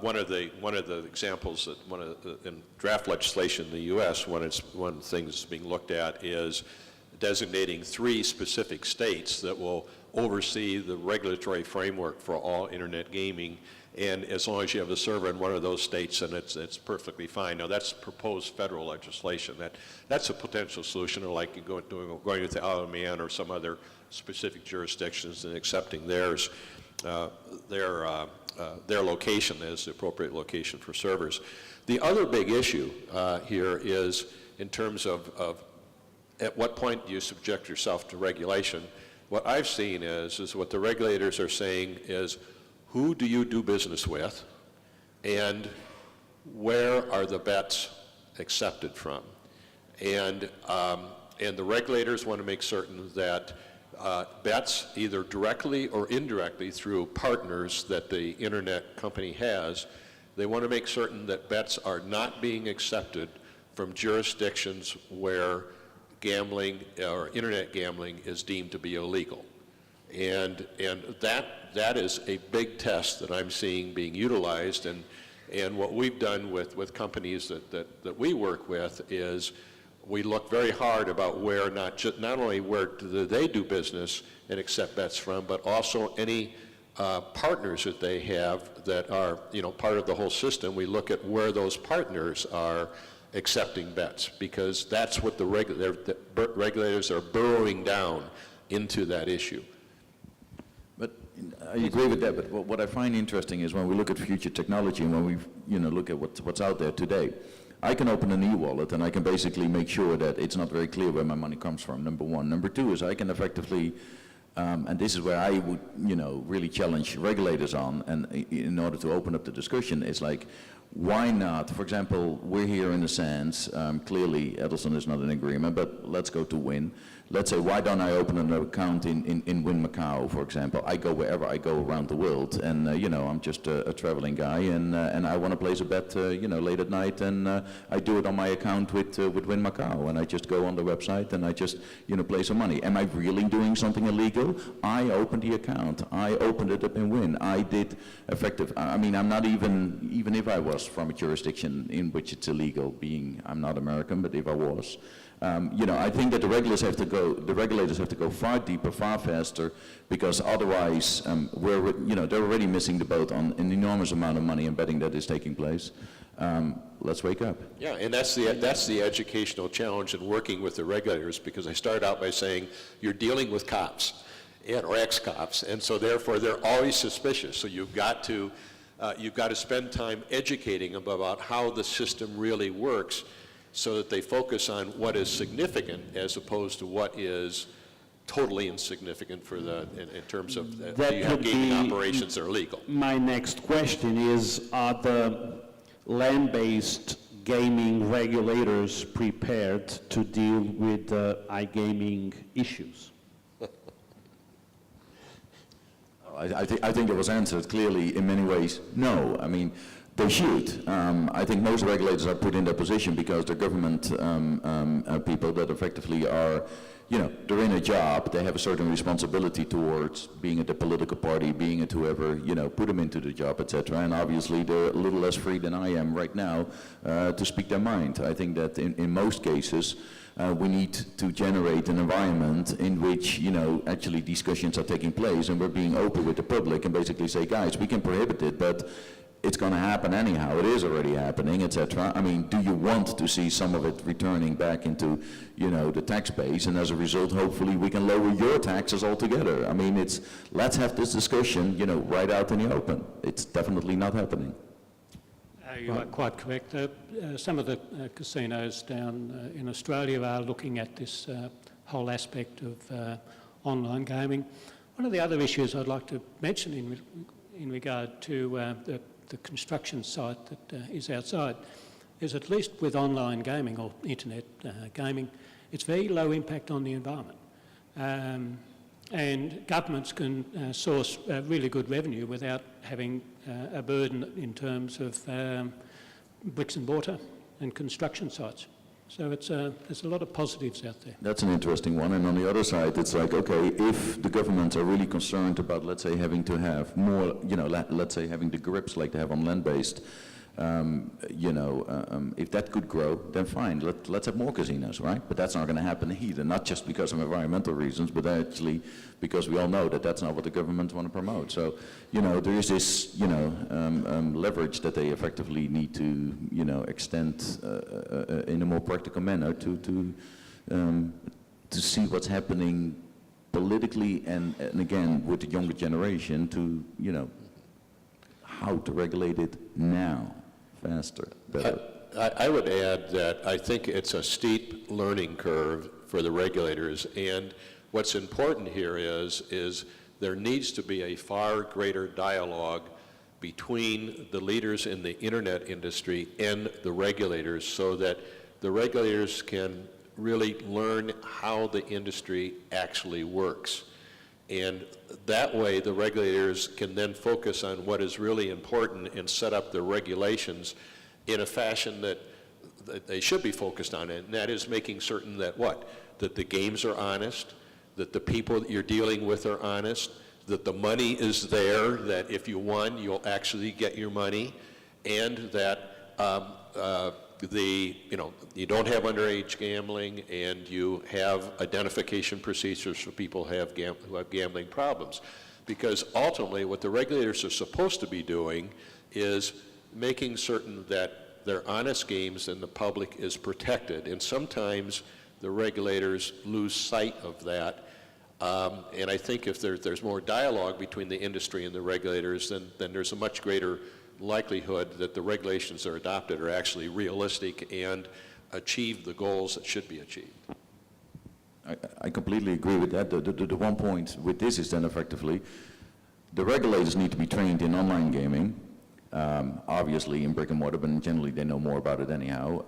one of the examples that in draft legislation in the U.S., one of the things that's being looked at is designating 3 specific states that will oversee the regulatory framework for all internet gaming. And as long as you have a server in one of those states, then it's perfectly fine. Now that's proposed federal legislation. That's a potential solution, or like going with the Isle of Man or some other specific jurisdictions and accepting their location as the appropriate location for servers. The other big issue here is in terms of at what point do you subject yourself to regulation. What I've seen is what the regulators are saying is, who do you do business with, and where are the bets accepted from? And the regulators want to make certain that bets, either directly or indirectly through partners that the internet company has, they want to make certain that bets are not being accepted from jurisdictions where gambling or internet gambling is deemed to be illegal. And that is a big test that I'm seeing being utilized, and what we've done with companies that we work with is we look very hard about where not only where do they do business and accept bets from, but also any partners that they have that are part of the whole system. We look at where those partners are accepting bets, because that's what the regulators are burrowing down into that issue. But I agree with that, but what I find interesting is when we look at future technology and when we look at what's out there today, I can open an e-wallet and I can basically make sure that it's not very clear where my money comes from, number one. Number two is I can effectively, and this is where I would really challenge regulators on, and in order to open up the discussion, is like, why not? For example, we're here in the sands. Clearly, Edelson is not in agreement, but let's go to Win. Let's say, why don't I open an account in Win Macau, for example? I go wherever I go around the world, and I'm just a traveling guy, and I want to place a bet, late at night, and I do it on my account with Win Macau, and I just go on the website and I just, play some money. Am I really doing something illegal? I opened the account. I opened it up in Win. I did effective. I mean, I'm not even if I was from a jurisdiction in which it's illegal, I'm not American, but if I was, I think that the regulators have to go far deeper, far faster, because otherwise they're already missing the boat on an enormous amount of money and betting that is taking place. Let's wake up. Yeah, and that's the educational challenge in working with the regulators, because I started out by saying you're dealing with cops or ex-cops, and so therefore they're always suspicious. So you've got to spend time educating them about how the system really works, so that they focus on what is significant as opposed to what is totally insignificant for in terms of you have gaming operations that are legal. My next question is, are the land-based gaming regulators prepared to deal with iGaming issues? I think it was answered clearly in many ways. No, I mean, they should. I think most regulators are put in that position because they're government people that effectively are, they're in a job. They have a certain responsibility towards being at the political party, being at whoever, put them into the job, etc. And obviously they're a little less free than I am right now to speak their mind. I think that in most cases, we need to generate an environment in which, actually discussions are taking place and we're being open with the public and basically say, guys, we can prohibit it, but it's going to happen anyhow. It is already happening, etc. I mean, do you want to see some of it returning back into, the tax base, and as a result, hopefully, we can lower your taxes altogether? I mean, let's have this discussion, right out in the open. It's definitely not happening. You are quite correct. Some of the casinos down in Australia are looking at this whole aspect of online gaming. One of the other issues I'd like to mention in regard to the construction site that is outside is, at least with online gaming or internet gaming, it's very low impact on the environment. And governments can source really good revenue without having a burden in terms of bricks and mortar and construction sites. So there's a lot of positives out there. That's an interesting one. And on the other side, it's like, okay, if the governments are really concerned about, let's say, having to have more, let's say having the grips like they have on land-based, if that could grow, then fine, let's have more casinos, right? But that's not going to happen either, not just because of environmental reasons, but actually because we all know that that's not what the government want to promote. So, there is this, leverage that they effectively need to, extend in a more practical manner to see what's happening politically and again with the younger generation to, how to regulate it now, faster, better. I would add that I think it's a steep learning curve for the regulators, and what's important here is there needs to be a far greater dialogue between the leaders in the internet industry and the regulators so that the regulators can really learn how the industry actually works. And that way, the regulators can then focus on what is really important and set up the regulations in a fashion that they should be focused on, and that is making certain that that the games are honest, that the people that you're dealing with are honest, that the money is there, that if you won, you'll actually get your money, and that you don't have underage gambling, and you have identification procedures for people who have gambling problems. Because ultimately, what the regulators are supposed to be doing is making certain that they're honest games and the public is protected. And sometimes the regulators lose sight of that. And I think if there's more dialogue between the industry and the regulators, then there's a much greater likelihood that the regulations that are adopted are actually realistic and achieve the goals that should be achieved. I completely agree with that. The one point with this is then effectively, the regulators need to be trained in online gaming, obviously in brick and mortar, but generally they know more about it anyhow.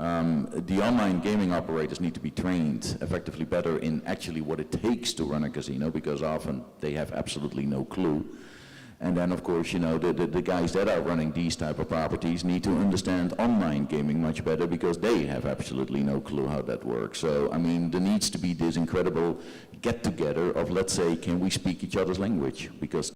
The online gaming operators need to be trained effectively better in actually what it takes to run a casino, because often they have absolutely no clue. And then, of course, the guys that are running these type of properties need to understand online gaming much better because they have absolutely no clue how that works. So, I mean, there needs to be this incredible get-together of, let's say, can we speak each other's language? Because